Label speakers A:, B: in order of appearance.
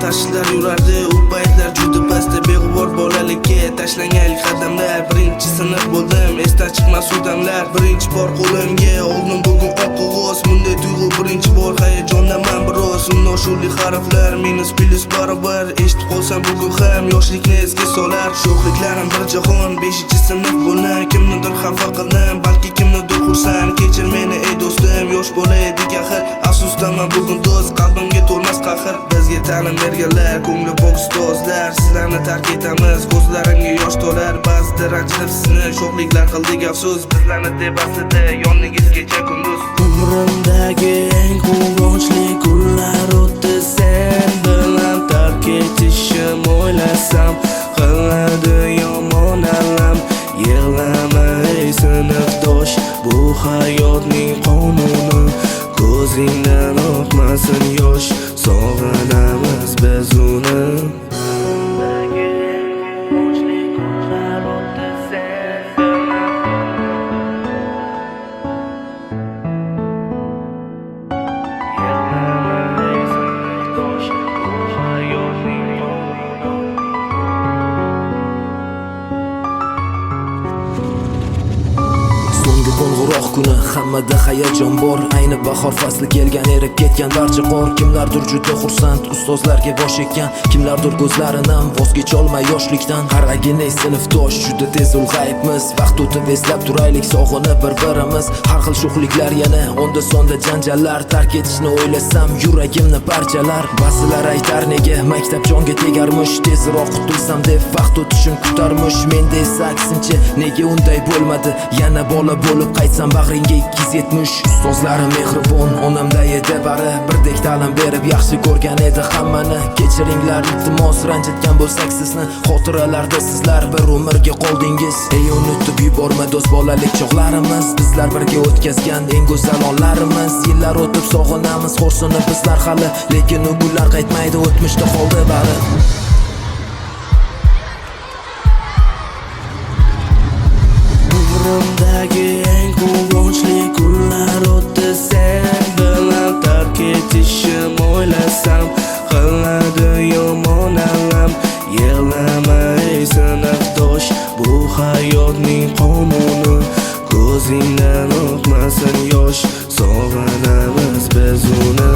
A: tashlar yurardi. U paytlar juda pastda beg'ubor bolalikka tashlangan ilk qadamlar. Birinchi sinf bo'ldim, esdan chiqmas u damlar. Birinchi bor qo'limga oldim bugun oq qog'oz. Bunday tuyg'u birinchi bor hayajondaman biroz. Noshulik harflar minus plus barobar. Eshitib qolsam bugun ham yoshlikni esga solar. Sho'xliklarim bir jahon, 5-sinf bo'ldim. Kimnidir xafa qildim, balki kimnidir xursand. Kechir meni ey do'stim, yosh bola edik axir. Afsusdaman bugun do'st, qalbimga to'lmas qahr. Bizga ta'lim berganlar, ko'ngli pok ustozlar. Sizlarni tark etamiz, ko'zlarimga yosh to'lar. Ba'zida ranjitib sizni sho'xliklar qildik afsus. Bizlarni deb aslida yoningizgacha kunduz. Umrimdagi eng quvonchli kunlar o'tdi sen bilan. Tark etishim o'ylasam qiladi yomon alam. Yig'lama ey sinfdosh, bu hayotning qonuni. Ko'zingdan oqmasin yosh, sog'inamiz biz uni.
B: Qo'ng'iroq kuni, hammada hayajon bor. Ayni bahor fasli kelgan, erib ketgan barcha qor. Kimlardir juda xursand, ustozlarga bosh ekkan. Kimlardir ko'zlaridan voz kecholmay yoshlikdan. Qaragin ey sinfdosh, juda tez ulg'ayibmiz. Vaqt o'tib eslab turaylik sog'inib bir-birimiz. Har xil sho'xliklar yana, onda-sonda janjallar. Tark etishni o'ylasam yuragimni parchalar. Ba'zilar aytar nega maktab jonga tegarmish. Tezroq qutulsam deb vaqt o'tishini kutarmish. Menda esa aksincha, nega unday bo'lmadi? Yana bola bo'lib qaytsam bag'ringga 270. Ustozlarim mehribon, onamday edi bari. Birdek ta'lim berib yaxshi ko'rgan edi hammani. Kechiringlar iltimos, ranjitgan bo'lsak sizni. Xotiralarda sizlar bir umrga qoldingiz. Ey unutib yuborma do'st bolalik chog'larimiz. Bizlar birga o'tkazgan eng go'zal onlarimiz. Yillar o'tib sog'inamiz, xo'rsinib bizlar hali. Lekin u kunlar qaytmaydi, o'tmishda qoldi bari.
A: Umrimdagi eng quvonchli kunlar o'tdi sen bilan. Tark etishim o'ylasam qiladi yomon alam. Yig'lama ey sinfdosh, bu hayotning qonuni. Ko'zingdan oqmasin yosh, sog'inamiz biz uni.